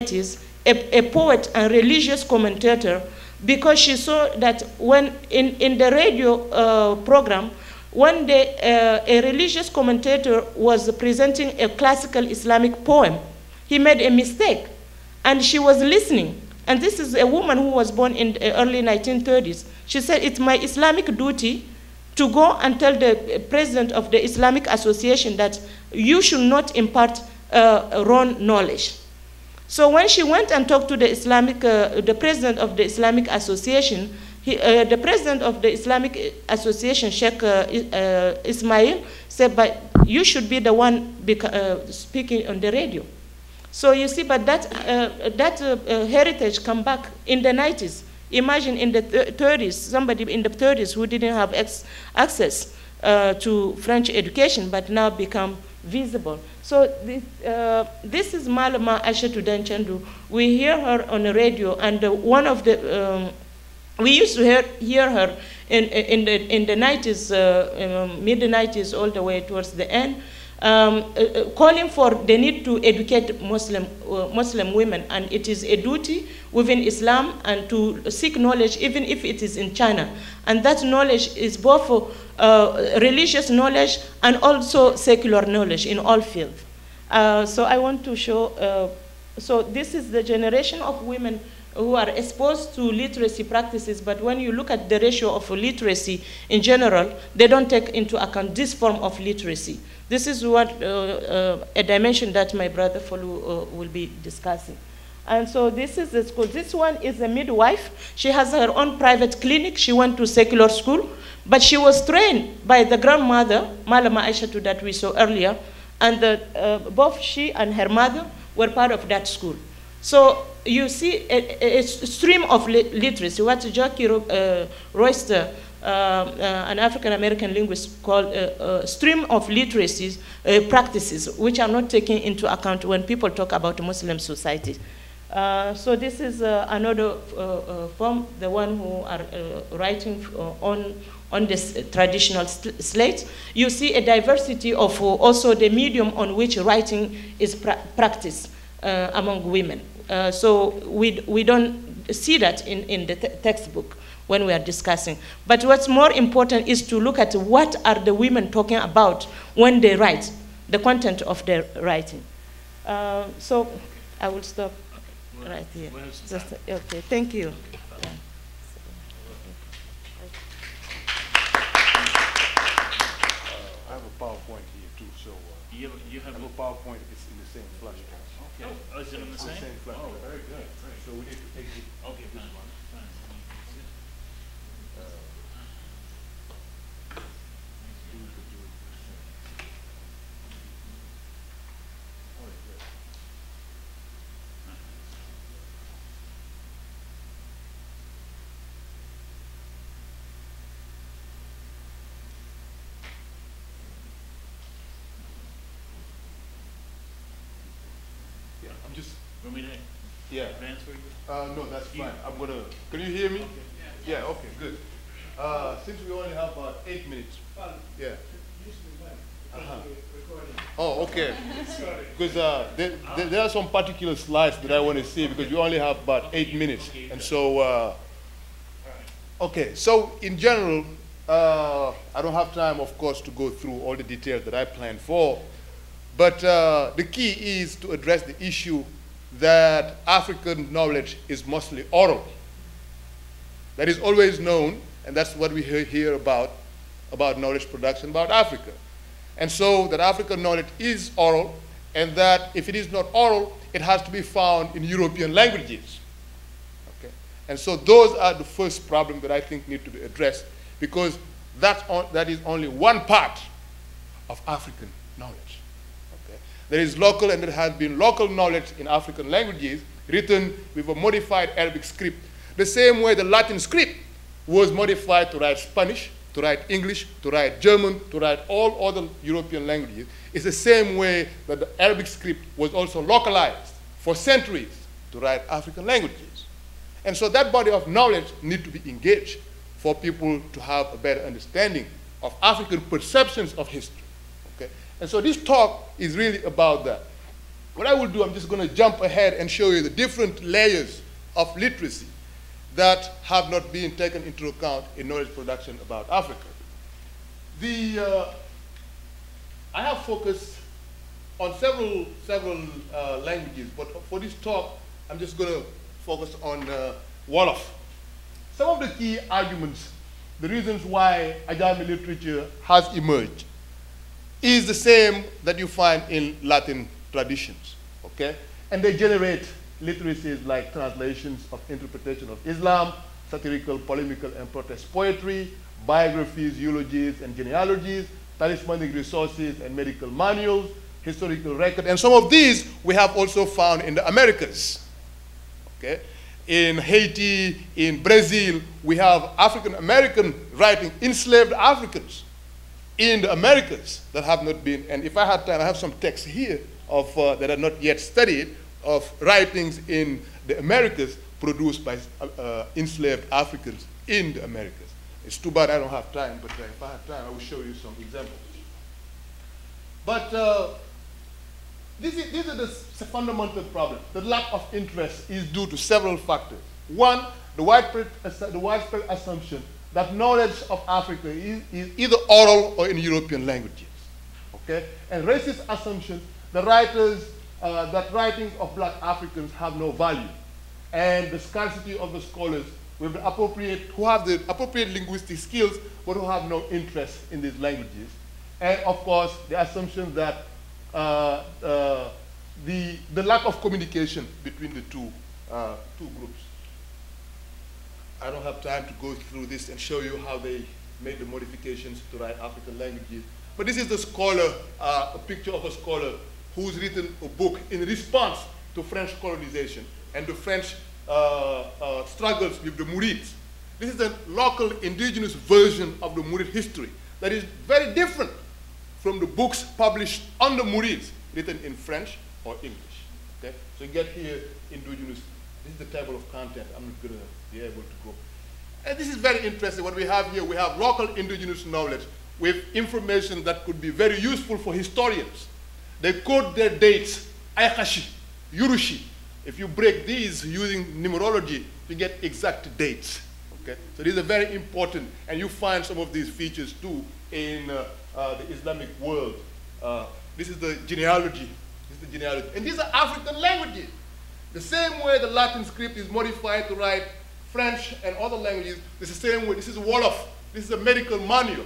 1990s, a poet and religious commentator, because she saw that when in the radio program, one day a religious commentator was presenting a classical Islamic poem. He made a mistake, and she was listening. And this is a woman who was born in the early 1930s. She said, it's my Islamic duty to go and tell the president of the Islamic Association that you should not impart wrong knowledge. So when she went and talked to the president of the Islamic Association, the president of the Islamic Association, Sheikh Ismail, said, but you should be the one speaking on the radio. So you see, but that heritage come back in the 90s. Imagine in the 30s, somebody in the 30s who didn't have access to French education, but now become visible. So this is Malama Aishatu Danchendu. We hear her on the radio, and one of the, we used to hear her in the 90s, mid-90s all the way towards the end, calling for the need to educate Muslim women, and it is a duty within Islam and to seek knowledge even if it is in China. And that knowledge is both religious knowledge and also secular knowledge in all fields. So I want to show, so this is the generation of women who are exposed to literacy practices, but when you look at the ratio of literacy in general, they don't take into account this form of literacy. This is what a dimension that my brother Folu will be discussing. And so this is the school. This one is a midwife. She has her own private clinic. She went to secular school, but she was trained by the grandmother, Malama Aishatu, that we saw earlier, and both she and her mother were part of that school. So you see a stream of literacy, what Jackie Royster, an African-American linguist, called stream of literacies practices, which are not taken into account when people talk about Muslim society. So this is another form, the one who are writing on this traditional slate. You see a diversity of also the medium on which writing is practiced among women. So we don't see that in the textbook when we are discussing. But what's more important is to look at what are the women talking about when they write, the content of their writing. So I will stop right here. Okay, thank you. I have a PowerPoint here too, so you have a PowerPoint. It's in the same flash drive. Okay. Oh, is it in the same? Flash Oh, drive. very good. So we need to exit. Okay, fine. Yeah, I'm just. Want me to Yeah. advance for you? No, that's fine. I'm gonna. Can you hear me? Okay. Yeah. Okay. Good. Since we only have about 8 minutes. Yeah. Oh, okay. Because there are some particular slides that I want to see because we only have about 8 minutes, and so. Okay. So in general, I don't have time, of course, to go through all the details that I planned for, but the key is to address the issue that African knowledge is mostly oral. That is always known, and that's what we hear about knowledge production about Africa. And so that African knowledge is oral, and that if it is not oral, it has to be found in European languages. Okay? And so those are the first problems that I think need to be addressed, because that is only one part of African knowledge. Okay? There is local, and there has been local knowledge in African languages written with a modified Arabic script, the same way the Latin script was modified to write Spanish, to write English, to write German, to write all other European languages. It's the same way that the Arabic script was also localized for centuries to write African languages. And so that body of knowledge needs to be engaged for people to have a better understanding of African perceptions of history. Okay? And so this talk is really about that. what I will do, I'm just going to jump ahead and show you the different layers of literacy that have not been taken into account in knowledge production about Africa. I have focused on several languages, but for this talk, I'm just going to focus on Wolof. Some of the key arguments, the reasons why Ajami literature has emerged, is the same that you find in Latin traditions, okay? And they generate literacies like translations of interpretation of Islam, satirical, polemical, and protest poetry, biographies, eulogies, and genealogies, talismanic resources and medical manuals, historical record, and some of these we have also found in the Americas, okay? In Haiti, in Brazil, we have African-American writing, enslaved Africans in the Americas that have not been, and if I had time, I have some texts here of, that are not yet studied, of writings in the Americas produced by enslaved Africans in the Americas. It's too bad I don't have time, but if I had time, I will show you some examples. But these are the fundamental problems. The lack of interest is due to several factors. One, the widespread assumption that knowledge of Africa is either oral or in European languages, okay? And racist assumptions that writings of black Africans have no value, and the scarcity of the scholars with the who have the appropriate linguistic skills, but who have no interest in these languages. And of course, the assumption that the lack of communication between the two groups. I don't have time to go through this and show you how they made the modifications to write African languages. But this is the scholar, a picture of a scholar who's written a book in response to French colonization and the French struggles with the Mourids. This is a local indigenous version of the Mourid history that is very different from the books published on the Mourids, written in French or English. Okay? So you get here indigenous. This is the table of content. I'm not going to be able to go. And this is very interesting. What we have here, we have local indigenous knowledge with information that could be very useful for historians. They quote their dates, Ayakashi, Yurushi. If you break these using numerology, you get exact dates. Okay? So these are very important, and you find some of these features too in the Islamic world. This is the genealogy. This is the genealogy. And these are African languages. The same way the Latin script is modified to write French and other languages, it's the same way. This is Wolof. This is a medical manual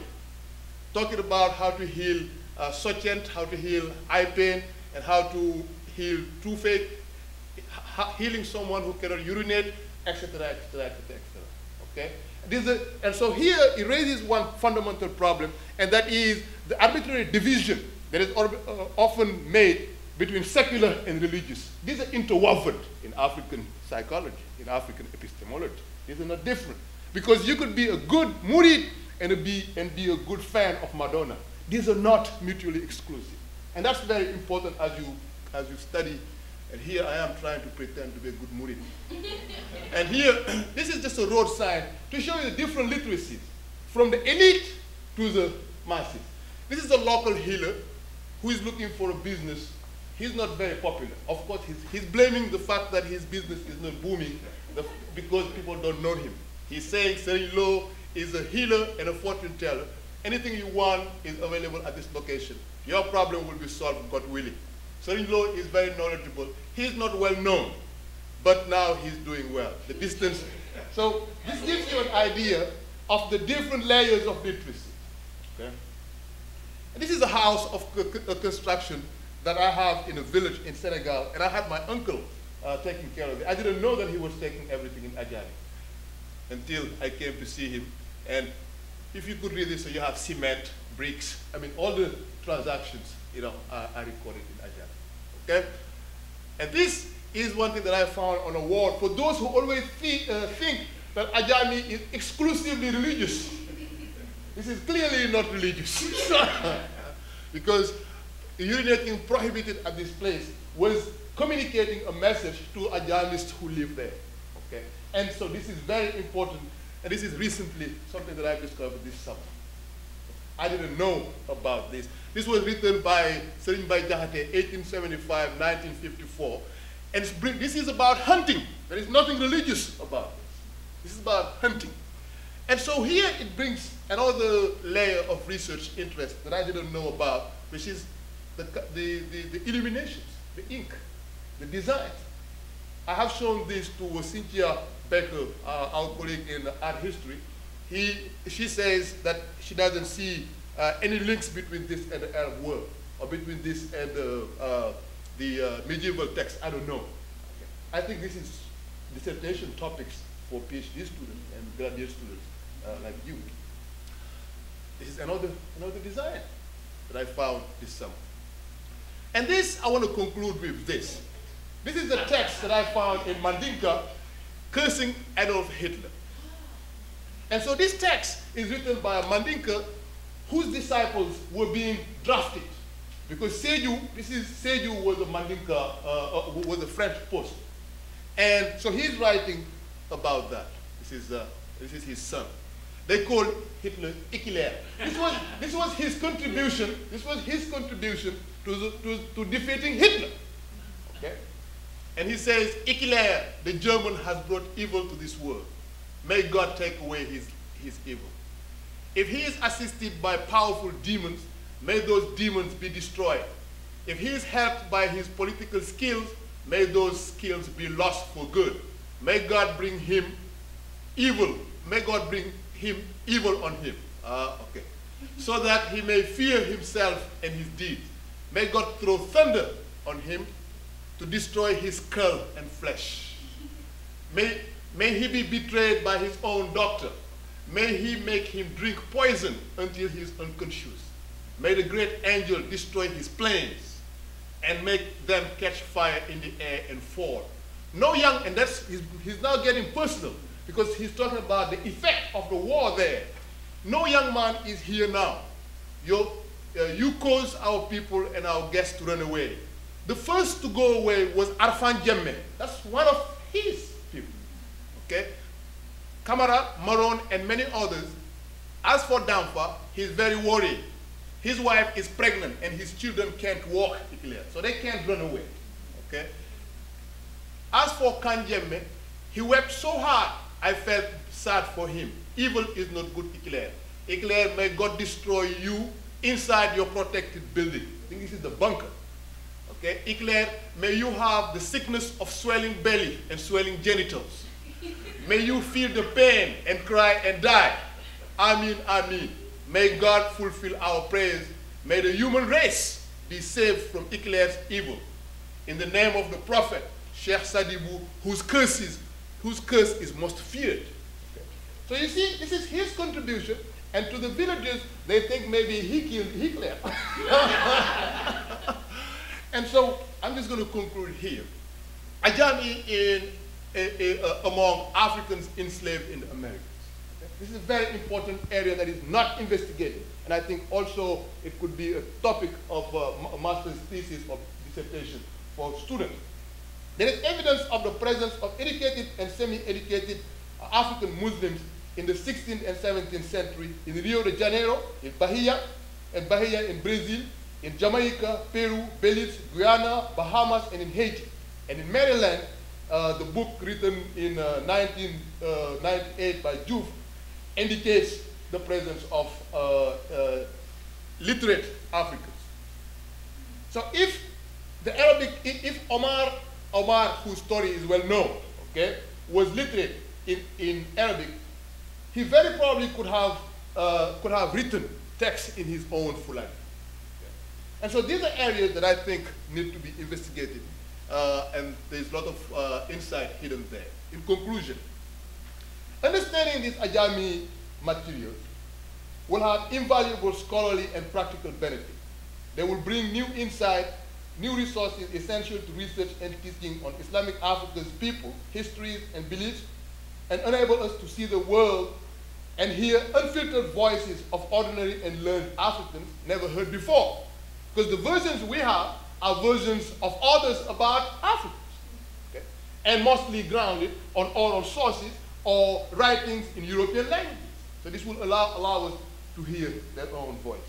talking about how to heal Sochent, how to heal eye pain, and how to heal toothache, healing someone who cannot urinate, etc., etc., etc. Okay? And so here it raises one fundamental problem, and that is the arbitrary division that is often made between secular and religious. These are interwoven in African psychology, in African epistemology. These are not different. Because you could be a good murid and be a good fan of Madonna. These are not mutually exclusive. And that's very important as you study. And here I am trying to pretend to be a good murid. And here, this is just a road sign to show you the different literacies, from the elite to the masses. This is a local healer who is looking for a business. He's not very popular. Of course, he's blaming the fact that his business is not booming because people don't know him. He's saying Serine Lo is a healer and a fortune teller. Anything you want is available at this location. Your problem will be solved, God willing. Serine Lo is very knowledgeable. He's not well known, but now he's doing well. The distance. So this gives you an idea of the different layers of literacy. Okay? And this is a house of a construction that I have in a village in Senegal, and I had my uncle taking care of it. I didn't know that he was taking everything in Ajami until I came to see him. And if you could read this, so you have cement, bricks, I mean, all the transactions, are recorded in Ajami. Okay? And this is one thing that I found on a wall for those who always think that Ajami is exclusively religious. This is clearly not religious. Because urinating prohibited at this place was communicating a message to Ajamists who live there. Okay? And so this is very important, and this is recently something that I've discovered this summer. I didn't know about this. This was written by Serigne Bay Jaxate, 1875, 1954. And this is about hunting. There is nothing religious about this. This is about hunting. And so here it brings another layer of research interest that I didn't know about, which is the illuminations, the ink, the design. I have shown this to Cynthia Becker, our colleague in art history. She says that she doesn't see any links between this and the Arab world, or between this and the medieval text. I don't know. Okay. I think this is dissertation topics for PhD students and graduate students like you. This is another design that I found this summer. And this, I want to conclude with this. This is a text that I found in Mandinka, cursing Adolf Hitler. And so this text is written by a Mandinka whose disciples were being drafted. Because Seju was a Mandinka, was a French post. And so he's writing about that. This is his son. They called Hitler Hitler. This was his contribution. This was his contribution to defeating Hitler. Okay? And he says, Hitler, the German, has brought evil to this world. May God take away his evil. If he is assisted by powerful demons, may those demons be destroyed. If he is helped by his political skills, may those skills be lost for good. May God bring him evil. May God bring him evil on him. Okay. So that he may fear himself and his deeds. May God throw thunder on him to destroy his skull and flesh. May he be betrayed by his own doctor. May he make him drink poison until he is unconscious. May the great angel destroy his planes and make them catch fire in the air and fall. No young, and he's now getting personal because he's talking about the effect of the war there. No young man is here now. You caused our people and our guests to run away. The first to go away was Arfan Jemme. That's one of his people. Okay? Kamara, Maron, and many others. As for Damfa, he's very worried. His wife is pregnant and his children can't walk, so they can't run away. Okay? As for Kanjemme, he wept so hard, I felt sad for him. Evil is not good, Ikler. Ikler, may God destroy you inside your protected building. I think this is the bunker. Okay? Ikler, may you have the sickness of swelling belly and swelling genitals. May you feel the pain and cry and die. Amin, amin. May God fulfill our prayers. May the human race be saved from Ikler's evil. In the name of the Prophet, Sheikh Sadibu, whose curse is most feared. Okay. So you see, this is his contribution, and to the villagers, they think maybe he killed Hitler. And so I'm just going to conclude here. Ajami among Africans enslaved in the Americas. Okay? This is a very important area that is not investigated, and I think also it could be a topic of a master's thesis or dissertation for students. There is evidence of the presence of educated and semi-educated African Muslims in the 16th and 17th century in Rio de Janeiro, in Bahia in Brazil, in Jamaica, Peru, Belize, Guyana, Bahamas, and in Haiti. And in Maryland, the book written in 1998 by Juve indicates the presence of literate Africans. So if the Arabic, if Omar, whose story is well known, okay, was literate in Arabic, he very probably could have written text in his own Fulani. Okay. And so these are areas that I think need to be investigated, and there's a lot of insight hidden there. In conclusion, understanding these Ajami materials will have invaluable scholarly and practical benefit. They will bring new insight, new resources essential to research and teaching on Islamic Africa's people, histories, and beliefs, and enable us to see the world and hear unfiltered voices of ordinary and learned Africans never heard before. Because the versions we have are versions of others about Africans, okay? And mostly grounded on oral sources or writings in European languages. So this will allow us to hear their own voices.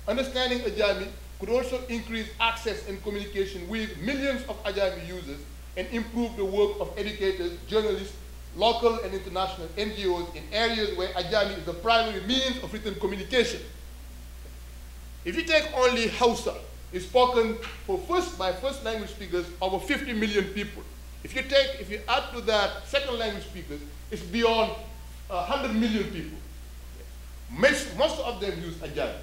Understanding Ajami could also increase access and communication with millions of Ajami users and improve the work of educators, journalists, local and international NGOs in areas where Ajami is the primary means of written communication. If you take only Hausa, it's spoken by first language speakers over 50 million people. If you add to that second language speakers, it's beyond 100 million people. Most of them use Ajami.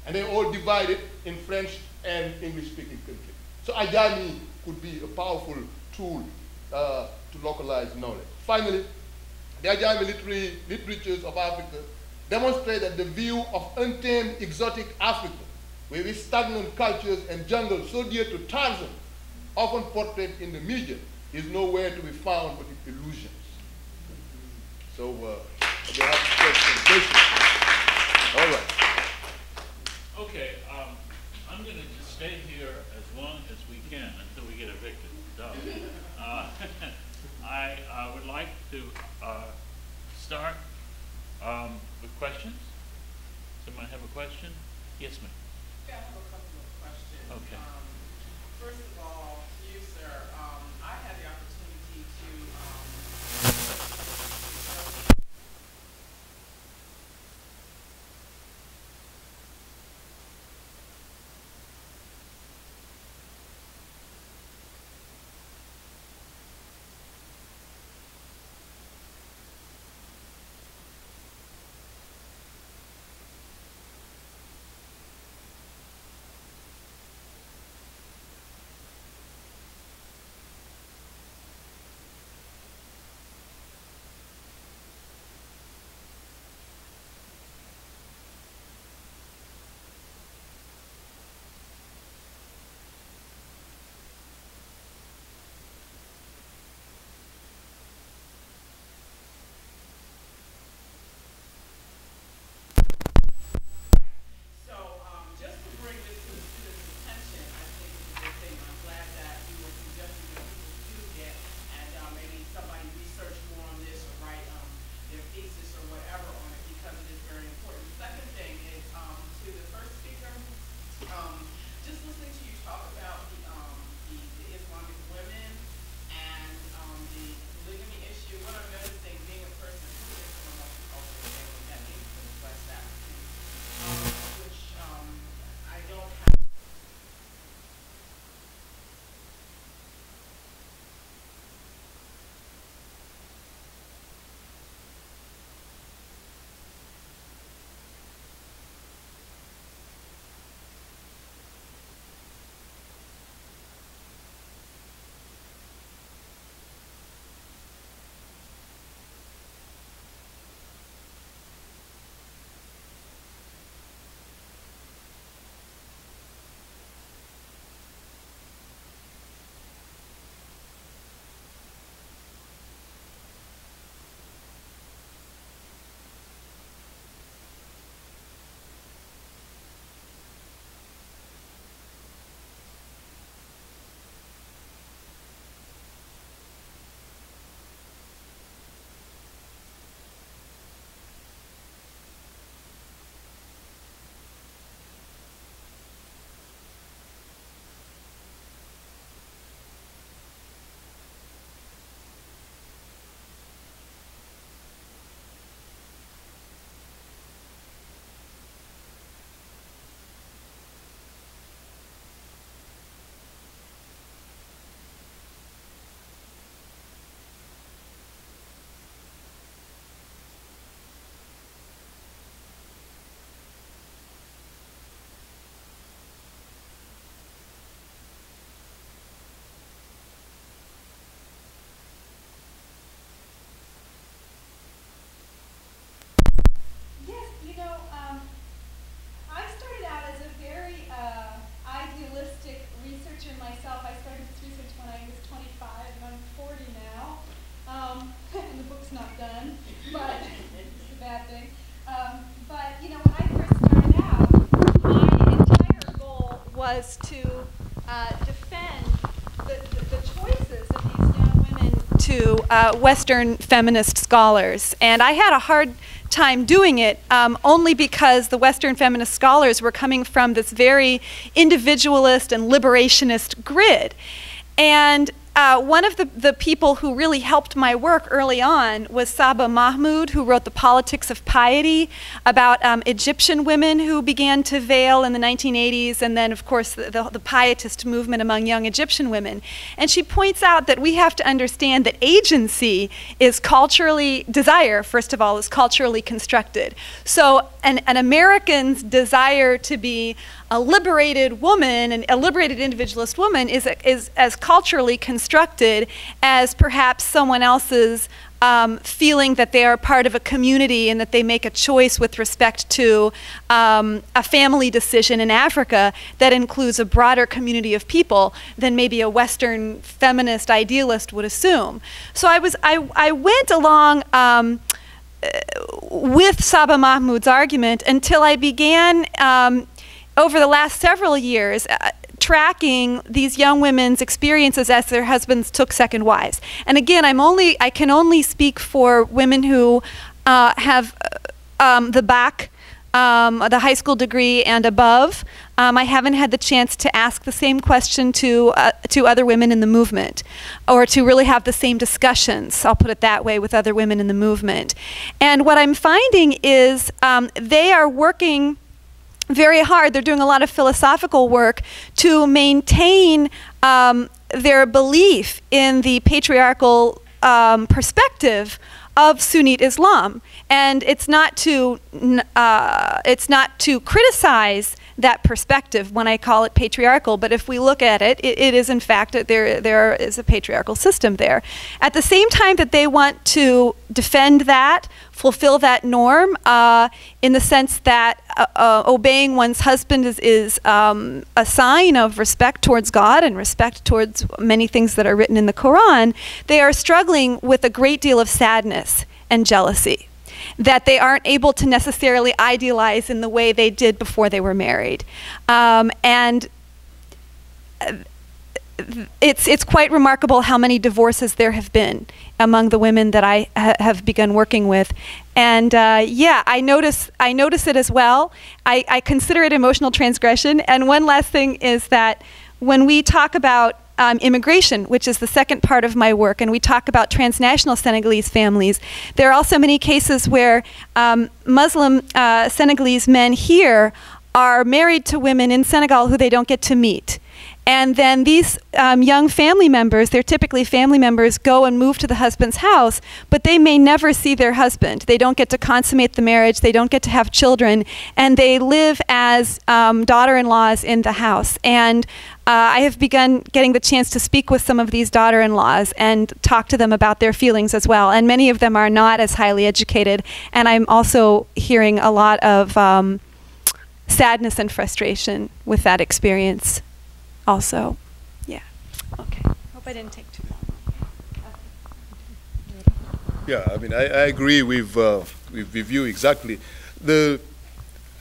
And they're all divided in French and English-speaking countries. So Ajami could be a powerful tool to localize knowledge. Finally, the Ajami literatures of Africa demonstrate that the view of untamed, exotic Africa, with stagnant cultures and jungles so dear to Tarzan, often portrayed in the media, is nowhere to be found but in illusions. So, we have to take some questions. All right. Okay, I'm going to just stay here as long as we can until we get evicted. I would like to start with questions. Someone have a question? Yes, ma'am. Yeah, I have a couple of questions. Okay. First of all, to you, sir, I had the opportunity to was to defend the choices of these young women to Western feminist scholars. And I had a hard time doing it, only because the Western feminist scholars were coming from this very individualist and liberationist grid. And one of the people who really helped my work early on was Saba Mahmood, who wrote The Politics of Piety, about Egyptian women who began to veil in the 1980s, and then, of course, the pietist movement among young Egyptian women. And she points out that we have to understand that agency is culturally, desire, first of all, is culturally constructed. So an American's desire to be a liberated woman, and a liberated individualist woman, is as culturally constructed as perhaps someone else's feeling that they are part of a community and that they make a choice with respect to a family decision in Africa that includes a broader community of people than maybe a Western feminist idealist would assume. So I went along with Saba Mahmood's argument until I began over the last several years, tracking these young women's experiences as their husbands took second wives. And again, I can only speak for women who have the high school degree and above. I haven't had the chance to ask the same question to other women in the movement, or to really have the same discussions, I'll put it that way, with other women in the movement. And what I'm finding is they are working very hard. They're doing a lot of philosophical work to maintain their belief in the patriarchal perspective of Sunnite Islam. And it's not to criticize that perspective when I call it patriarchal, but if we look at it, it is in fact, there is a patriarchal system there. At the same time that they want to defend that, fulfill that norm, in the sense that obeying one's husband is a sign of respect towards God and respect towards many things that are written in the Quran, they are struggling with a great deal of sadness and jealousy that they aren't able to necessarily idealize in the way they did before they were married. And it's quite remarkable how many divorces there have been among the women that I have begun working with. And yeah, I notice it as well. I consider it emotional transgression. And one last thing is that when we talk about immigration, which is the second part of my work, and we talk about transnational Senegalese families, there are also many cases where Muslim Senegalese men here are married to women in Senegal who they don't get to meet. And then these young family members, they're typically family members, go and move to the husband's house, but they may never see their husband. They don't get to consummate the marriage, they don't get to have children, and they live as daughter-in-laws in the house. And I have begun getting the chance to speak with some of these daughter-in-laws and talk to them about their feelings as well. And many of them are not as highly educated, and I'm also hearing a lot of sadness and frustration with that experience. Also, yeah. Okay. Hope I didn't take too long. Yeah, I mean, I agree with you exactly. I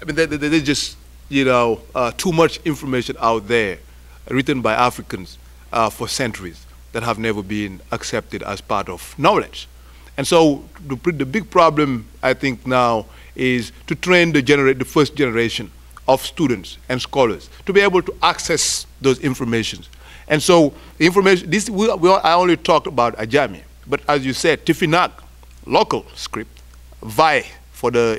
mean, there's just, you know, too much information out there written by Africans for centuries that have never been accepted as part of knowledge. And so the big problem, I think, now is to train the first generation of students and scholars to be able to access those informations. And so the information, I only talked about Ajami, but as you said, Tifinagh, local script, Vai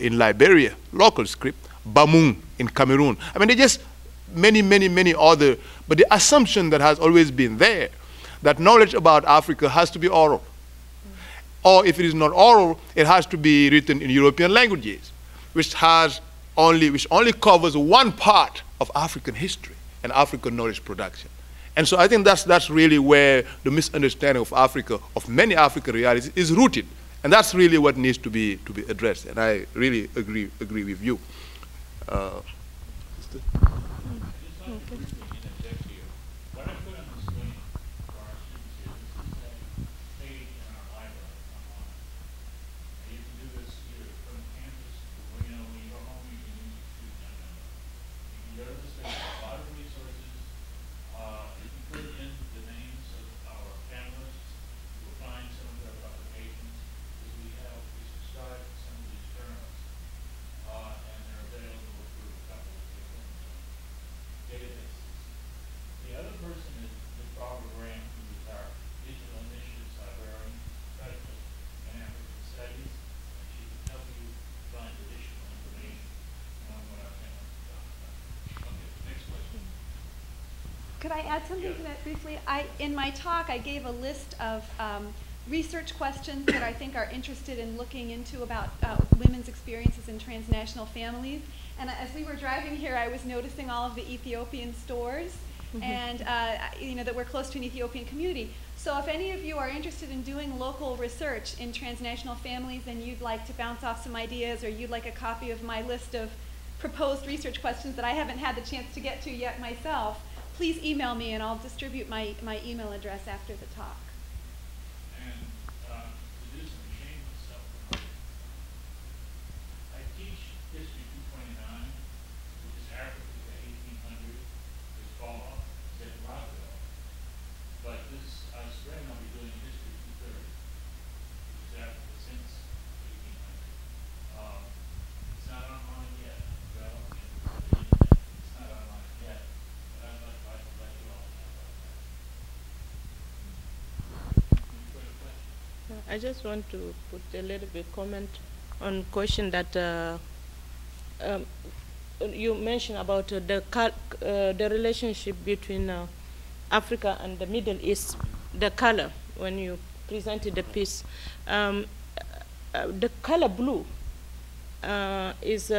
in Liberia, local script, Bamung in Cameroon. I mean, they're just many other, but the assumption that has always been there, that knowledge about Africa has to be oral. Or if it is not oral, it has to be written in European languages, which only covers one part of African history and African knowledge production. And so I think that's really where the misunderstanding of Africa, of many African realities, is rooted. And that's really what needs to be addressed. And I really agree with you. Could I add something to that briefly? In my talk, I gave a list of research questions that I think are interested in looking into about women's experiences in transnational families. And as we were driving here, I was noticing all of the Ethiopian stores, and that we're close to an Ethiopian community. So if any of you are interested in doing local research in transnational families and you'd like to bounce off some ideas, or you'd like a copy of my list of proposed research questions that I haven't had the chance to get to yet myself, please email me and I'll distribute my email address after the talk. And to do some shame myself, I teach History 229, which is Africa to the 1800s, this fall, at Rockville. But this spring I'll be doing History 230, which is Africa since 1800. It's not online yet. Well, it's not online yet. But I'd like to let you all know about that. Any further questions? I just want to put a little bit comment on question that you mentioned about the relationship between Africa and the Middle East, the color, when you presented the piece. The color blue is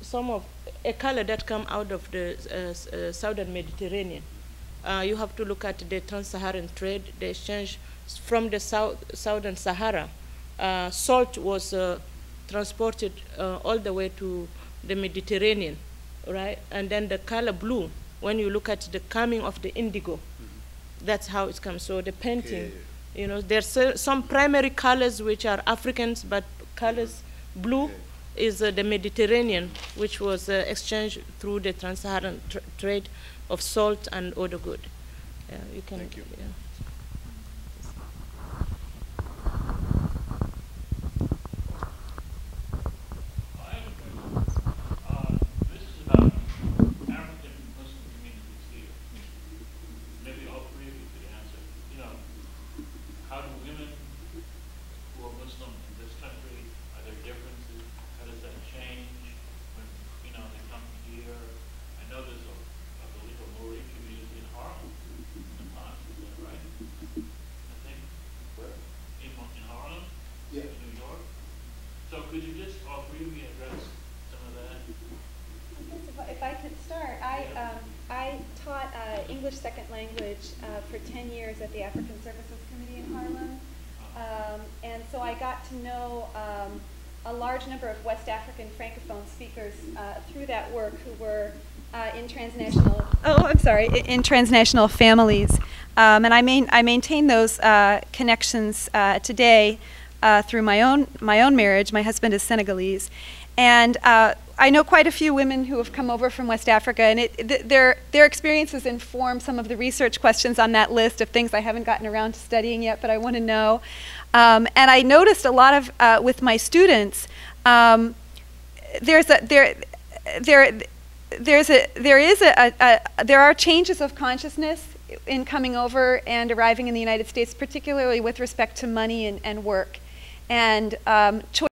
some of a color that come out of the southern Mediterranean. You have to look at the trans-Saharan trade, the exchange from the southern Sahara. Salt was transported all the way to the Mediterranean, right? And then the color blue, when you look at the coming of the indigo, that's how it comes. So the painting, there's some primary colors which are Africans, but colors blue is the Mediterranean, which was exchanged through the trans-Saharan trade of salt and other good. You can. Thank you. Yeah. This is about African Muslim communities here. Maybe all three of you could answer. How do women who are Muslim in this country, are there differences? How does that change when, they come here? I know there's a belief of Maori community in Harlem sometimes, is that right? I think, where? In Harlem? Yeah. In New York? So could you just, all three of you address some of that? If I could start, I taught English second language for 10 years at the African Services Committee in Harlem. And so I got to know a large number of West African Francophone speakers through that work who were in transnational families. And I maintain those connections today through my own marriage. My husband is Senegalese. And I know quite a few women who have come over from West Africa, and their experiences inform some of the research questions on that list of things I haven't gotten around to studying yet, but I want to know. And I noticed a lot of with my students, there are changes of consciousness in coming over and arriving in the United States, particularly with respect to money and work, and choice.